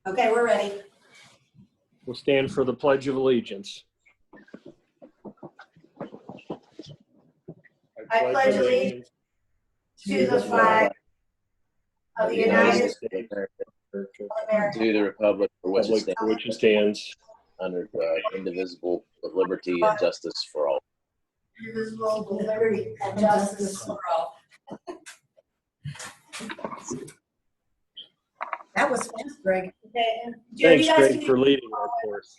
Okay, we're ready. We'll stand for the Pledge of Allegiance. I pledge allegiance to the flag of the United States of America, to the republic for which it stands, under indivisible, with liberty and justice for all. indivisible, with liberty and justice for all. That was fast, Greg. Okay, and Jared, Thanks, you guys Greg, can for leading our course.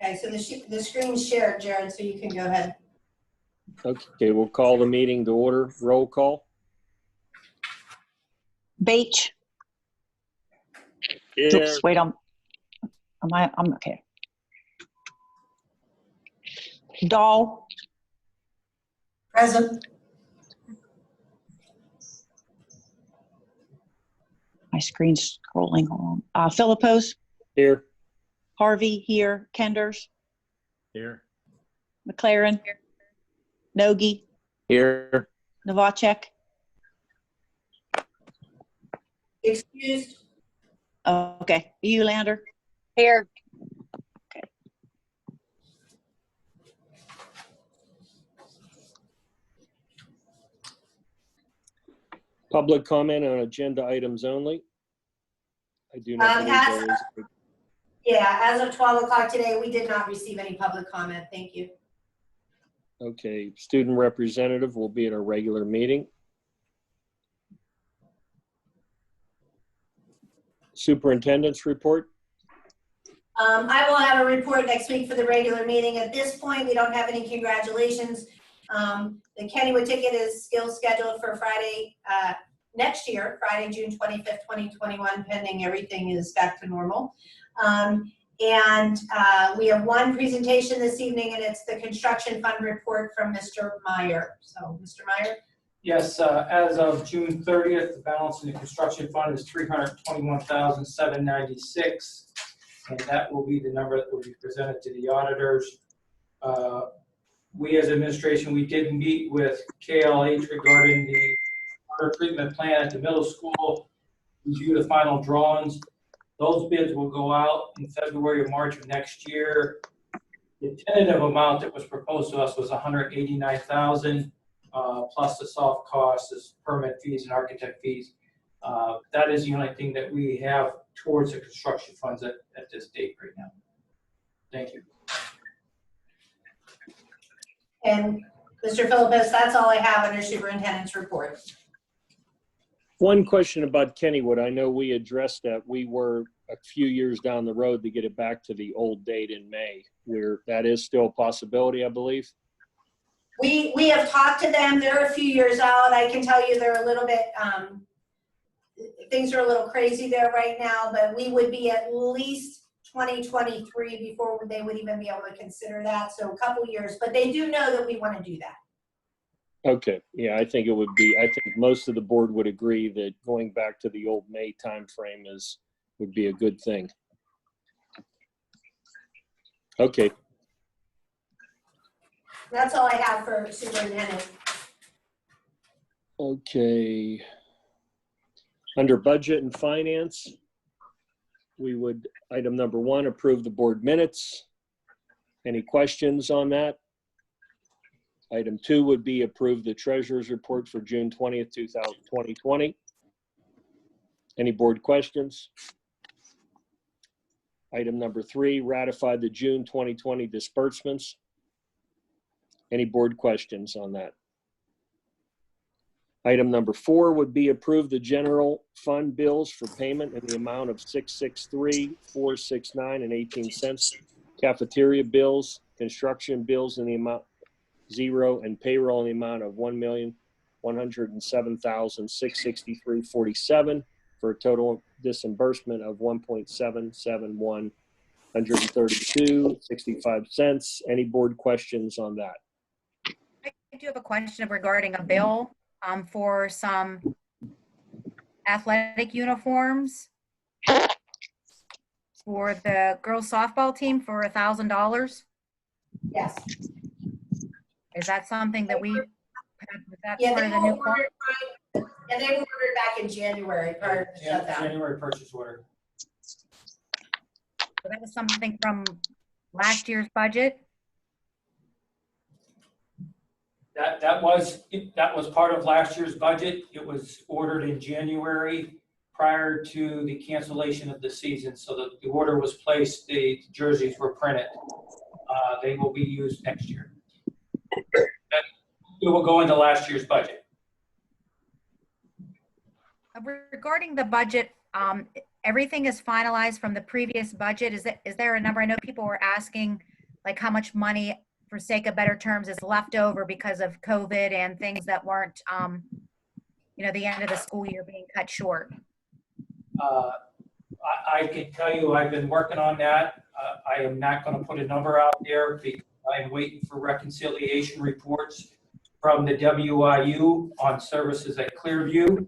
Okay, so the screen's shared, Jared, so you can go ahead. Okay, we'll call the meeting to order. Roll call. Beach. Here. Oops, wait, I'm okay. Dahl. Present. My screen's scrolling along. Philippos. Here. Harvey here. Kenders. Here. McLaren. Nogi. Here. Novacek. Excused. Okay. Eulander. Here. Public comment on agenda items only. I do not believe there is. Yeah, as of 12 o'clock today, we did not receive any public comment. Thank you. Okay, student representative will be at our regular meeting. Superintendent's report. I will have a report next week for the regular meeting. At this point, we don't have any congratulations. The Kennywood ticket is still scheduled for Friday next year, Friday, June 25th, 2021, pending everything is back to normal. We have one presentation this evening, and it's the construction fund report from Mr. Meyer. So, Mr. Meyer? Yes, as of June 30th, the balance in the construction fund is $321,796, and that will be the number that will be presented to the auditors. We as administration, we did meet with KLH regarding the water treatment plant at the middle school, review the final drawings. Those bids will go out in February or March of next year. The tentative amount that was proposed to us was $189,000. Plus the soft costs as permit fees and architect fees. That is the only thing that we have towards the construction funds at this date right now. Thank you. And Mr. Philippus, that's all I have under superintendent's report. One question about Kennywood. I know we addressed that. We were a few years down the road to get it back to the old date in May, where that is still a possibility, I believe. We have talked to them. They're a few years out. I can tell you they're a little bit, things are a little crazy there right now, but we would be at least 2023 before they would even be able to consider that. So a couple years, but they do know that we want to do that. Okay, yeah, I think it would be, I think most of the board would agree that going back to the old May timeframe would be a good thing. Okay. That's all I have for superintendent. Okay. Under budget and finance, we would, item number 1, approve the board minutes. Any questions on that? Item 2 would be approve the treasurer's report for June 20th, 2020. Any board questions? Item number 3, ratify the June 2020 disbursements. Any board questions on that? Item number 4 would be approve the general fund bills for payment in the amount of $663,469.18. Cafeteria bills, construction bills in the amount 0, and payroll in the amount of $1,107,663.47 for a total disbursement of $1.77132.65. Any board questions on that? I do have a question regarding a bill for some athletic uniforms for the girls softball team for $1,000. Yes. Is that something that we, is that Yeah, part they of the were new ordered, quote? and they were ordered back in January prior to the shutdown. January purchase order. So that was something from last year's budget? That was part of last year's budget. It was ordered in January prior to the cancellation of the season. So the order was placed, the jerseys were printed. They will be used next year. It will go into last year's budget. Regarding the budget, everything is finalized from the previous budget. Is there a number? I know people were asking like how much money, for sake of better terms, is left over because of COVID and things that weren't, the end of the school year being cut short. I can tell you I've been working on that. I am not going to put a number out there because I'm waiting for reconciliation reports from the WIU on services at Clearview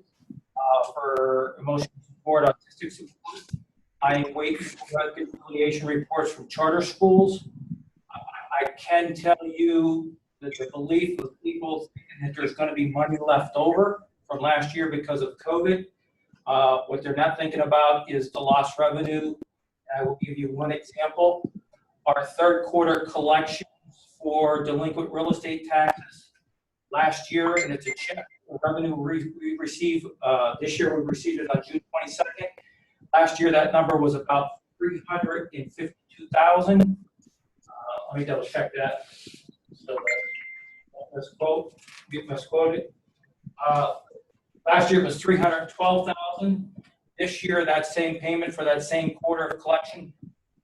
for emotional support, autistic support. I am waiting for reconciliation reports from charter schools. I can tell you that the belief of people thinking that there's going to be money left over from last year because of COVID. What they're not thinking about is the lost revenue. I will give you one example. Our third quarter collections for delinquent real estate taxes last year, and it's a check revenue we receive this year. We received it on June 22nd. Last year, that number was about $352,000. Let me double check that. So let's get misquoted. Last year it was $312,000. This year, that same payment for that same quarter of collection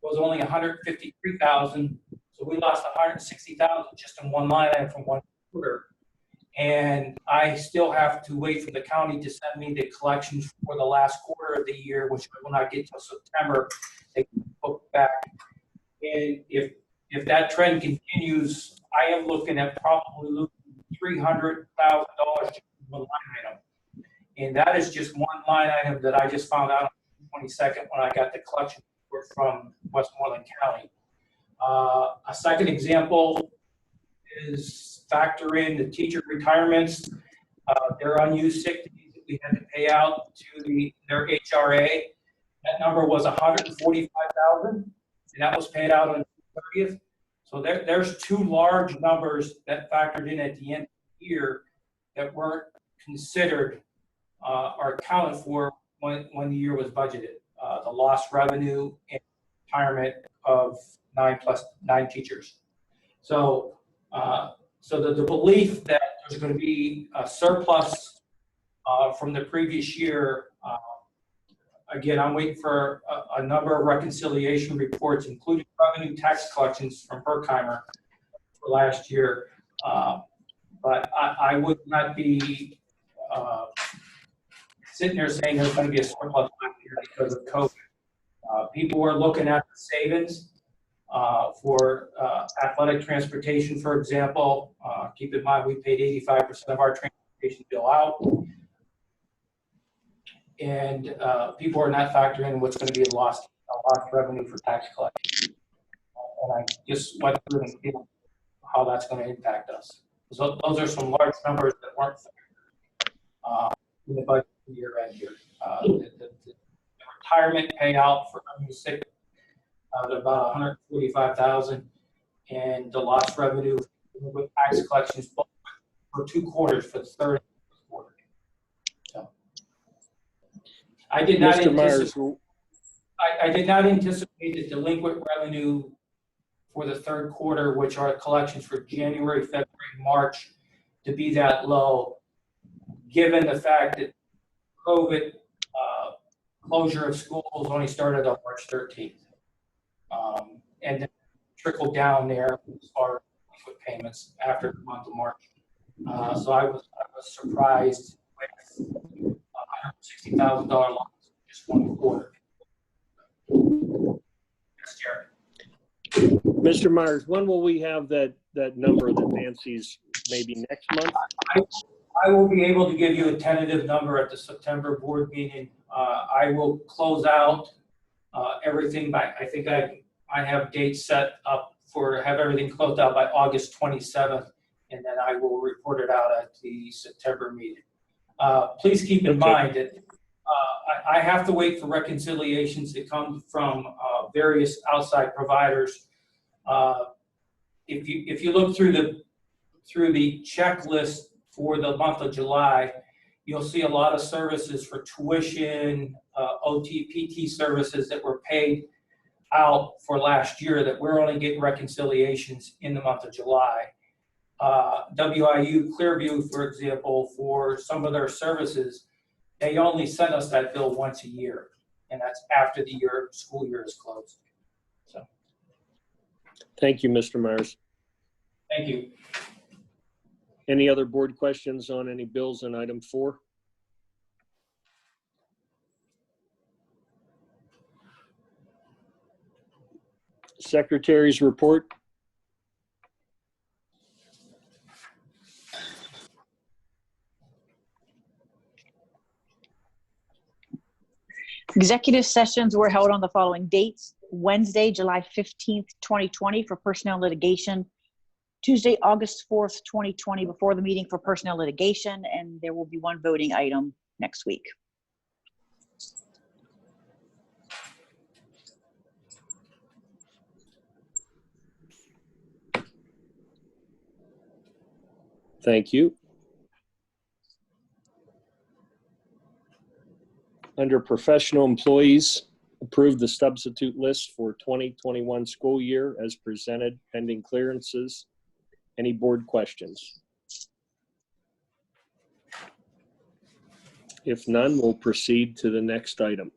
was only $153,000. So we lost $160,000 just in one line item from one quarter. And I still have to wait for the county to send me the collections for the last quarter of the year, which I will not get till September. They can book back. And if that trend continues, I am looking at probably losing $300,000 just in one line item. And that is just one line item that I just found out on the 22nd when I got the collection report from Westmoreland County. A second example is factor in the teacher retirements. Their unused sick days that we had to pay out to their HRA. That number was $145,000, and that was paid out on the 30th. So there's two large numbers that factored in at the end of the year that weren't considered or accounted for when the year was budgeted. The lost revenue and retirement of 9 teachers. So the belief that there's going to be a surplus from the previous year, again, I'm waiting for a number of reconciliation reports, including revenue tax collections from Berkheimer for last year. But I would not be sitting there saying there's going to be a surplus last year because of COVID. People were looking at the savings for athletic transportation, for example. Keep in mind, we paid 85% of our transportation bill out. And people are not factoring in what's going to be a lost revenue for tax collection. And I just went through and feel how that's going to impact us. So those are some large numbers that weren't factored in the budget year end here. The retirement payout for unused sick at about $145,000, and the lost revenue with tax collections both for 2 quarters, for the third quarter. So I did not anticipate. I did not anticipate the delinquent revenue for the third quarter, which are collections for January, February, March, to be that low, given the fact that COVID closure of schools only started on March 13th. And then trickled down there as far as payments after the month of March. So I was surprised with $160,000 loss in just 1 quarter. Yes, Jared. Mr. Myers, when will we have that number that Nancy's, maybe next month? I will be able to give you a tentative number at the September board meeting. I will close out everything by, I think I have dates set up for have everything closed out by August 27th. and then I will report it out at the September meeting. Please keep in Okay. mind that I have to wait for reconciliations that come from various outside providers. If you look through the checklist for the month of July, you'll see a lot of services for tuition, OT, PT services that were paid out for last year that we're only getting reconciliations in the month of July. WIU Clearview, for example, for some of their services, they only send us that bill once a year, and that's after the school year is closed. So, Thank you, Mr. Myers. thank you. Any other board questions on any bills in item 4? Secretary's report. Executive sessions were held on the following dates: Wednesday, July 15th, 2020 for personnel litigation, Tuesday, August 4th, 2020 before the meeting for personnel litigation, and there will be one voting item next week. Thank you. Under professional employees, approve the substitute list for 2021 school year as presented pending clearances. Any board questions? If none, we'll proceed to the next item.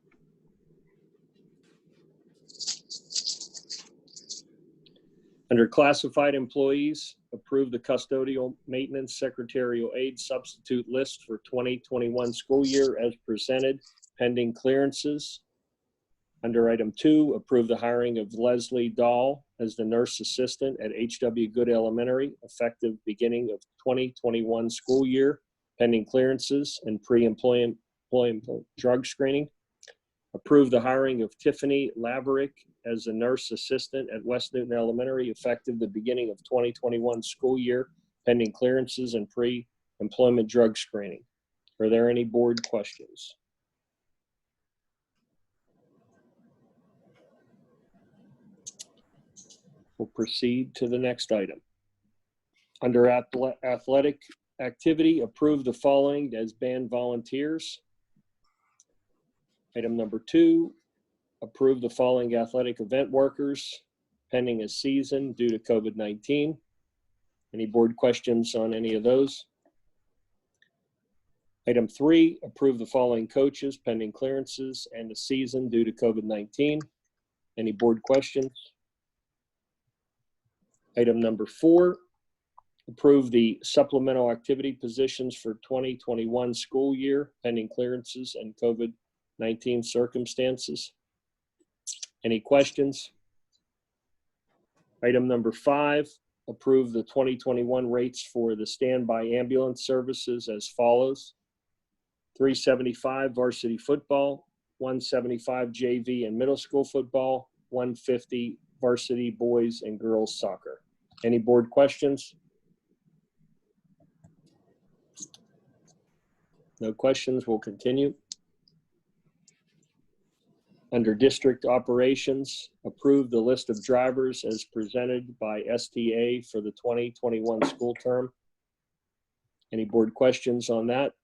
Under classified employees, approve the custodial maintenance secretarial aid substitute list for 2021 school year as presented pending clearances. Under item 2, approve the hiring of Leslie Dahl as the nurse assistant at H.W. Good Elementary effective beginning of 2021 school year pending clearances and pre-employment drug screening. Approve the hiring of Tiffany Laverick as a nurse assistant at West Newton Elementary effective the beginning of 2021 school year pending clearances and pre-employment drug screening. Are there any board questions? We'll proceed to the next item. Under athletic activity, approve the following as band volunteers. Item number 2, approve the following athletic event workers pending a season due to COVID-19. Any board questions on any of those? Item 3, approve the following coaches pending clearances and a season due to COVID-19. Any board questions? Item number 4, approve the supplemental activity positions for 2021 school year pending clearances and COVID-19 circumstances. Any questions? Item number 5, approve the 2021 rates for the standby ambulance services as follows: $375 varsity football, $175 JV and middle school football, $150 varsity boys and girls soccer. Any board questions? No questions, we'll continue. Under district operations, approve the list of drivers as presented by STA for the 2021 school term. Any board questions on that?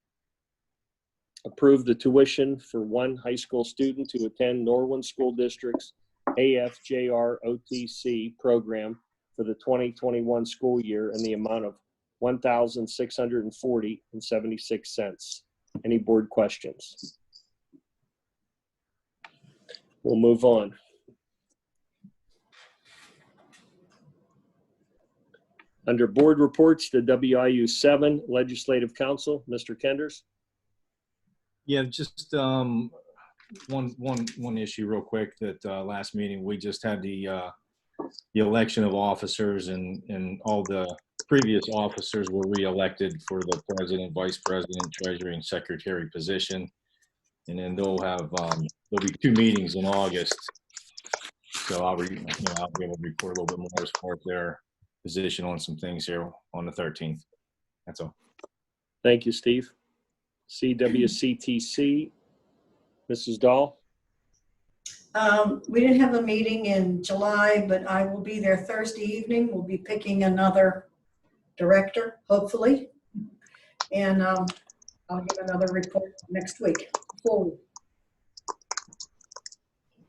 Approve the tuition for one high school student to attend Norwin School District's AFJR OTC program for the 2021 school year in the amount of $1,640.76. Any board questions? We'll move on. Under board reports, the WIU 7 Legislative Council, Mr. Kenders. Yeah, just one issue real quick. That last meeting we just had the election of officers, and all the previous officers were re-elected for the president, vice president, treasury, and secretary position. And then they'll have there'll be 2 meetings in August, so I'll be able to report a little bit more as far as their position on some things here on the 13th. That's all. Thank you, Steve. CWCTC, Mrs. Dahl. We didn't have a meeting in July, but I will be there Thursday evening. We'll be picking another director, hopefully. And I'll give another report next week. Full week.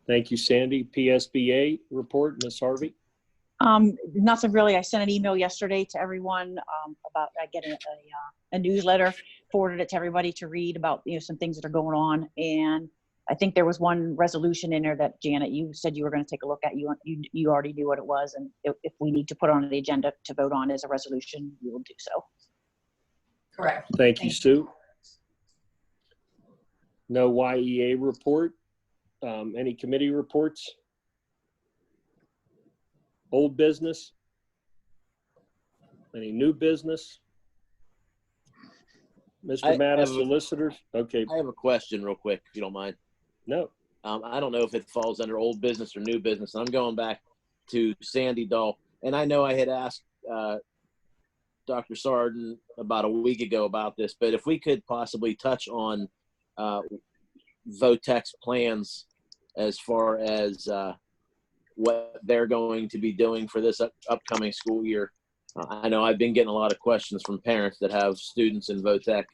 Thank you, Sandy. PSBA report, Ms. Harvey. Nothing really. I sent an email yesterday to everyone about getting a newsletter, forwarded it to everybody to read about, some things that are going on. And I think there was one resolution in there that, Janet, you said you were going to take a look at. You already knew what it was. And if we need to put it on the agenda to vote on as a resolution, we will do so. Correct. Thank you, Sue. No YEA report. Any committee reports? Old business? Any new business? Mr. Mattis, solicitors? Okay, I have a question real quick, if you don't mind. no. I don't know if it falls under old business or new business. I'm going back to Sandy Dahl. And I know I had asked Dr. Sarden about a week ago about this, but if we could possibly touch on Votec's plans as far as what they're going to be doing for this upcoming school year. I know I've been getting a lot of questions from parents that have students in Votec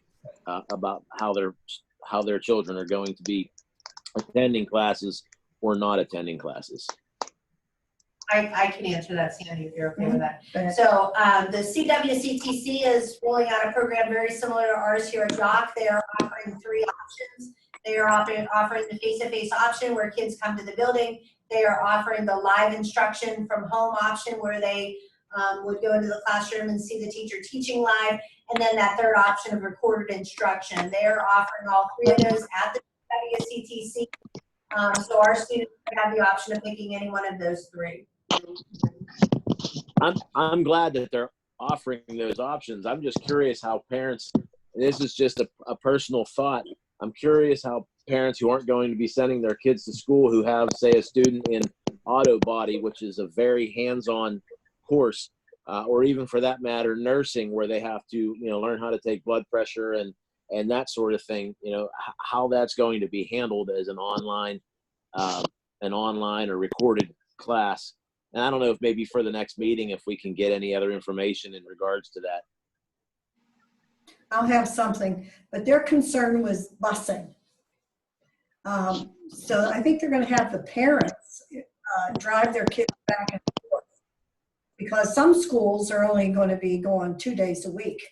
about how their children are going to be attending classes or not attending classes. I can answer that, Sandy, if you're okay with that. Go ahead. So the CWCTC is rolling out a program very similar to ours here at Jock. They are offering 3 options. They are offering the face-to-face option where kids come to the building. They are offering the live instruction from home option where they would go into the classroom and see the teacher teaching live. And then that third option of recorded instruction. They are offering all 3 of those at the CWCTC. So our students have the option of picking any one of those 3. I'm glad that they're offering those options. I'm just curious how parents, this is just a personal thought. I'm curious how parents who aren't going to be sending their kids to school who have, say, a student in auto body, which is a very hands-on course, or even for that matter, nursing, where they have to, learn how to take blood pressure and that sort of thing, how that's going to be handled as an online or recorded class. And I don't know if maybe for the next meeting, if we can get any other information in regards to that. I'll have something, but their concern was busing. So I think they're going to have the parents drive their kids back and forth because some schools are only going to be going 2 days a week.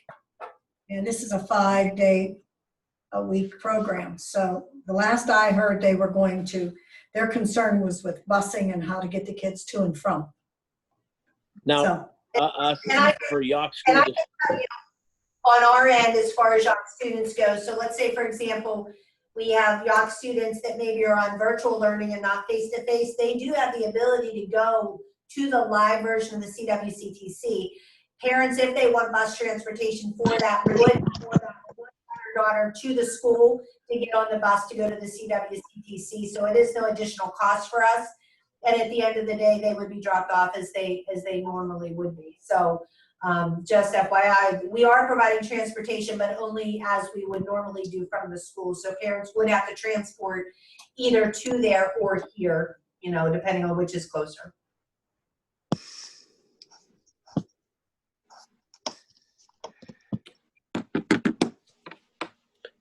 And this is a 5-day-a-week program. So the last I heard, their concern was with busing and how to get the kids to and from. Now, So, for York School And I can tell you on our end, as far as Yacht students go, so let's say, for example, we have Yacht students that maybe are on virtual learning and not face-to-face, they do have the ability to go to the live version of the CWCTC. Parents, if they want bus transportation for that, would their daughter to the school to get on the bus to go to the CWCTC. So it is no additional cost for us. And at the end of the day, they would be dropped off as they normally would be. So just FYI, we are providing transportation, but only as we would normally do from the school. So parents would have to transport either to there or here, depending on which is closer.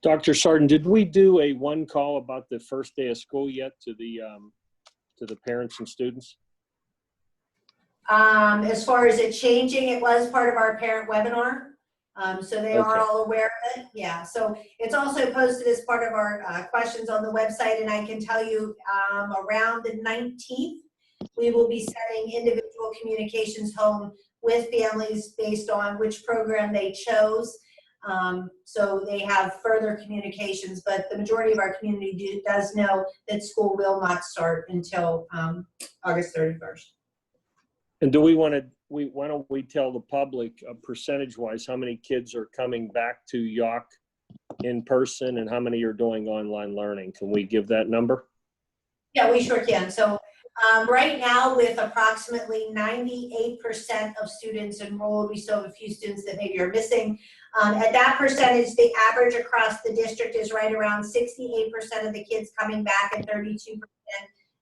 Dr. Sarden, did we do a one call about the first day of school yet to the parents and students? As far as it changing, it was part of our parent webinar. So they are all aware of it. Yeah. So it's also posted as part of our questions on the website. And I can tell you around the 19th, we will be sending individual communications home with families based on which program they chose. So they have further communications, but the majority of our community does know that school will not start until August 31st. And do why don't we tell the public percentage-wise how many kids are coming back to York in person and how many are doing online learning? Can we give that number? Yeah, we sure can. So Right now, with approximately 98% of students enrolled, we still have a few students that maybe are missing. At that percentage, the average across the district is right around 68% of the kids coming back and 32%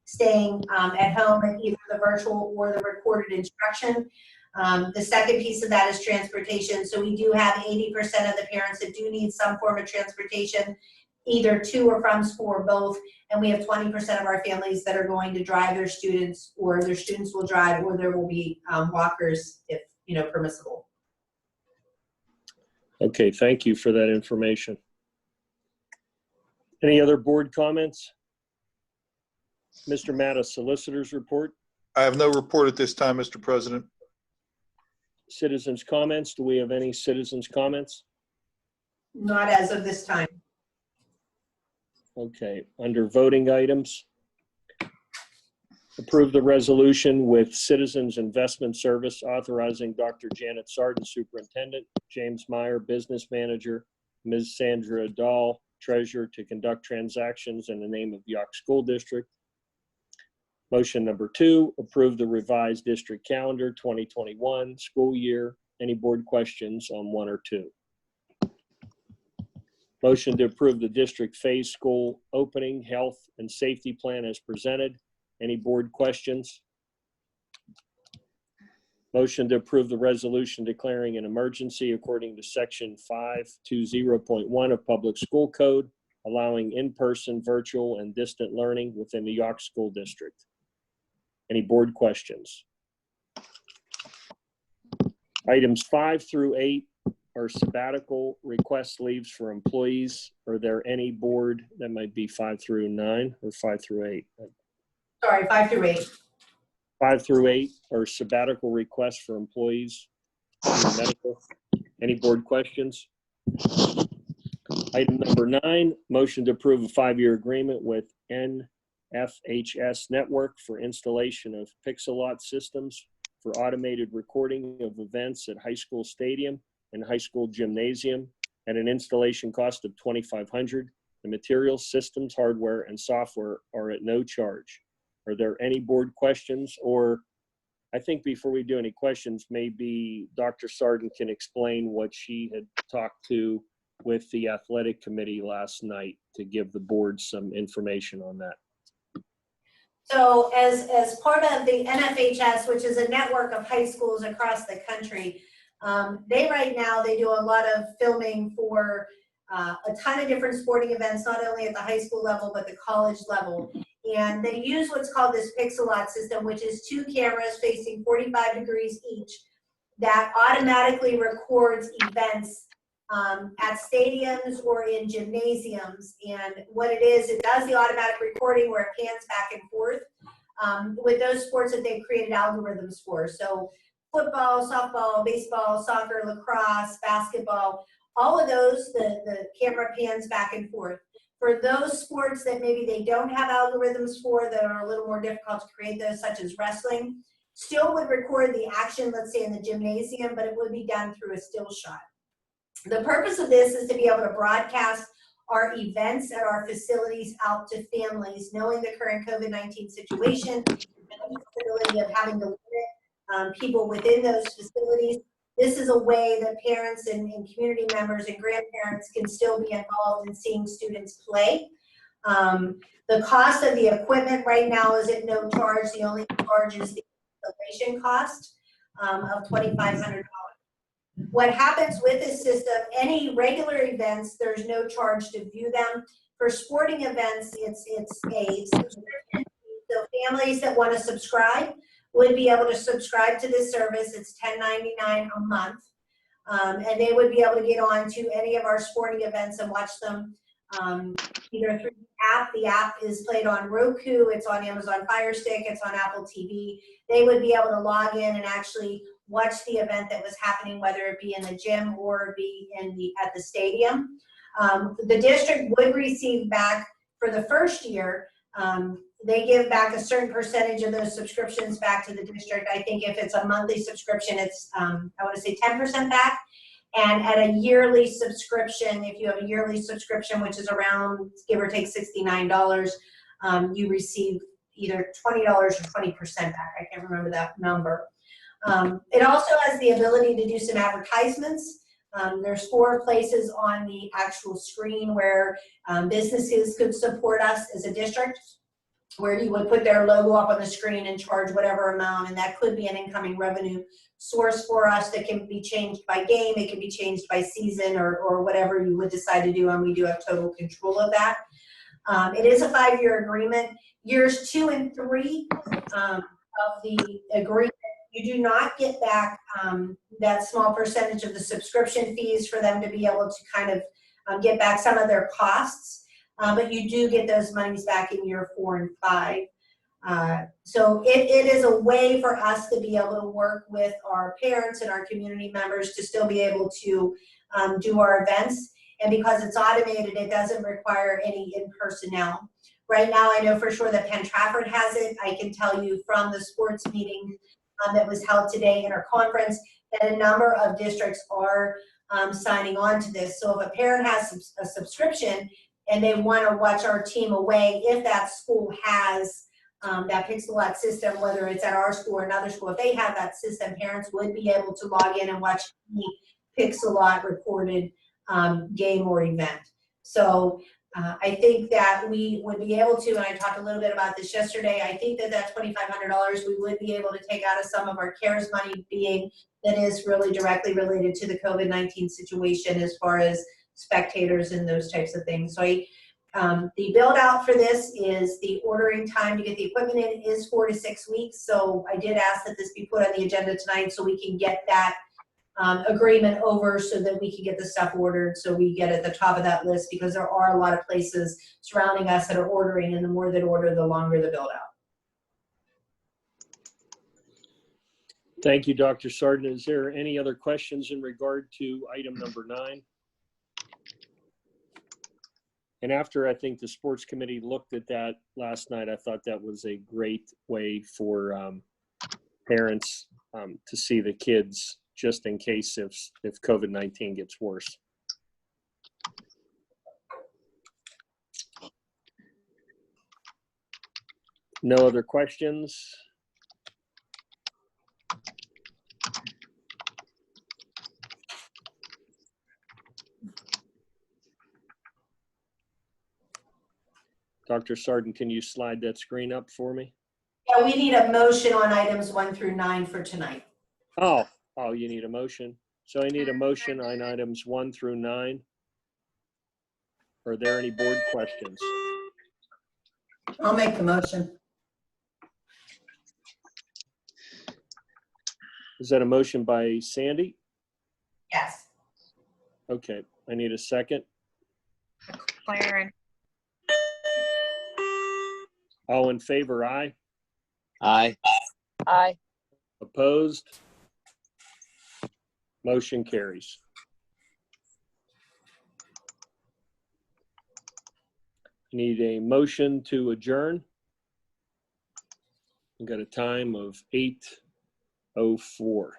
staying at home at either the virtual or the recorded instruction. The second piece of that is transportation. So we do have 80% of the parents that do need some form of transportation, either to or from school or both. And we have 20% of our families that are going to drive their students, or their students will drive, or there will be walkers if, permissible. Okay, thank you for that information. Any other board comments? Mr. Mattis, Solicitor's report. I have no report at this time, Mr. President. Citizens' comments. Do we have any citizens' comments? Not as of this time. Okay, under voting items, approve the resolution with Citizens Investment Service authorizing Dr. Janet Sarden, Superintendent, James Meyer, Business Manager, Ms. Sandra Dahl, Treasurer, to conduct transactions in the name of Yawk School District. Motion number 2, approve the revised district calendar 2021 school year. Any board questions on 1 or 2? Motion to approve the district phase school opening health and safety plan as presented. Any board questions? Motion to approve the resolution declaring an emergency according to section 520.1 of Public School Code, allowing in-person, virtual, and distant learning within the Yawk School District. Any board questions? Items 5 through 8 are sabbatical request leaves for employees. Are there any board that might be 5 through 9 or 5 through 8? Sorry, 5 through 8. 5 through 8 are sabbatical requests for employees in medical. Any board questions? Item number 9, motion to approve a 5-year agreement with NFHS Network for installation of Pixelot systems for automated recording of events at high school stadium and high school gymnasium at an installation cost of $2,500. The materials, systems, hardware, and software are at no charge. Are there any board questions? Or I think before we do any questions, maybe Dr. Sarden can explain what she had talked to with the athletic committee last night to give the board some information on that. So as part of the NFHS, which is a network of high schools across the country, they do a lot of filming for a ton of different sporting events, not only at the high school level, but the college level. And they use what's called this Pixelot system, which is 2 cameras facing 45 degrees each that automatically records events at stadiums or in gymnasiums. And what it is, it does the automatic recording where it pans back and forth with those sports that they've created algorithms for. So football, softball, baseball, soccer, lacrosse, basketball, all of those, the camera pans back and forth. For those sports that maybe they don't have algorithms for, that are a little more difficult to create those, such as wrestling, still would record the action, let's say in the gymnasium, but it would be done through a still shot. The purpose of this is to be able to broadcast our events at our facilities out to families, knowing the current COVID-19 situation and the possibility of having to limit people within those facilities. This is a way that parents and community members and grandparents can still be involved in seeing students play. The cost of the equipment right now is at no charge. The only charge is the installation cost of $2,500. What happens with this system, any regular events, there's no charge to view them. For sporting events, it's a subscription. So families that want to subscribe would be able to subscribe to this service. It's $10.99 a month. And they would be able to get on to any of our sporting events and watch them either through the app. The app is played on Roku, it's on Amazon Fire Stick, it's on Apple TV. They would be able to log in and actually watch the event that was happening, whether it be in the gym or be at the stadium. The district would receive back for the first year. They give back a certain percentage of those subscriptions back to the district. I think if it's a monthly subscription, it's I want to say 10% back. And at a yearly subscription, if you have a yearly subscription, which is around, give or take $69, you receive either $20 or 20% back. I can't remember that number. It also has the ability to do some advertisements. There's 4 places on the actual screen where businesses could support us as a district, where you would put their logo up on the screen and charge whatever amount, and that could be an incoming revenue source for us that can be changed by game, it can be changed by season, or whatever you would decide to do, and we do have total control of that. It is a 5-year agreement. Years 2 and 3 of the agreement, you do not get back that small percentage of the subscription fees for them to be able to kind of get back some of their costs. But you do get those monies back in year 4 and 5. So it is a way for us to be able to work with our parents and our community members to still be able to do our events. And because it's automated, it doesn't require any in-personnel. Right now, I know for sure that Penn Trafford has it. I can tell you from the sports meeting that was held today in our conference that a number of districts are signing on to this. So if a parent has a subscription and they want to watch our team away, if that school has that Pixel system, whether it's at our school or another school, if they have that system, parents would be able to log in and watch any Pixel recorded game or event. So I think that we would be able to, and I talked a little bit about this yesterday, I think that $2,500 we would be able to take out of some of our CARES money, being that is really directly related to the COVID-19 situation as far as spectators and those types of things. So the build out for this is the ordering time to get the equipment in is 4 to 6 weeks. So I did ask that this be put on the agenda tonight so we can get that agreement over so that we can get the stuff ordered, so we get at the top of that list, because there are a lot of places surrounding us that are ordering, and the more that order, the longer the build out. Thank you, Dr. Sarden. Is there any other questions in regard to item number 9? And after I think the sports committee looked at that last night, I thought that was a great way for parents to see the kids, just in case if COVID-19 gets worse. No other questions? Dr. Sarden, can you slide that screen up for me? Yeah, we need a motion on items 1 through 9 for tonight. Oh, you need a motion. So I need a motion on items 1 through 9. Are there any board questions? I'll make the motion. Is that a motion by Sandy? Yes. Okay, I need a second. McLaren. All in favor, aye. Aye. Aye. Opposed? Motion carries. Need a motion to adjourn. We've got a time of 8:04.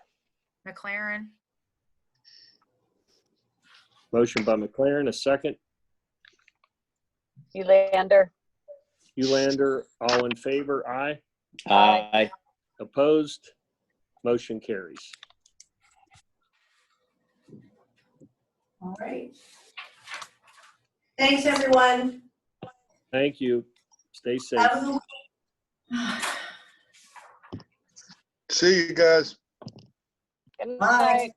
McLaren. Motion by McLaren, a second. Ulander. Ulander, all in favor, aye. Aye. Opposed? Motion carries. All right. Thanks, everyone. Thank you. Stay safe. Have a good week. See you guys. Good Bye. night.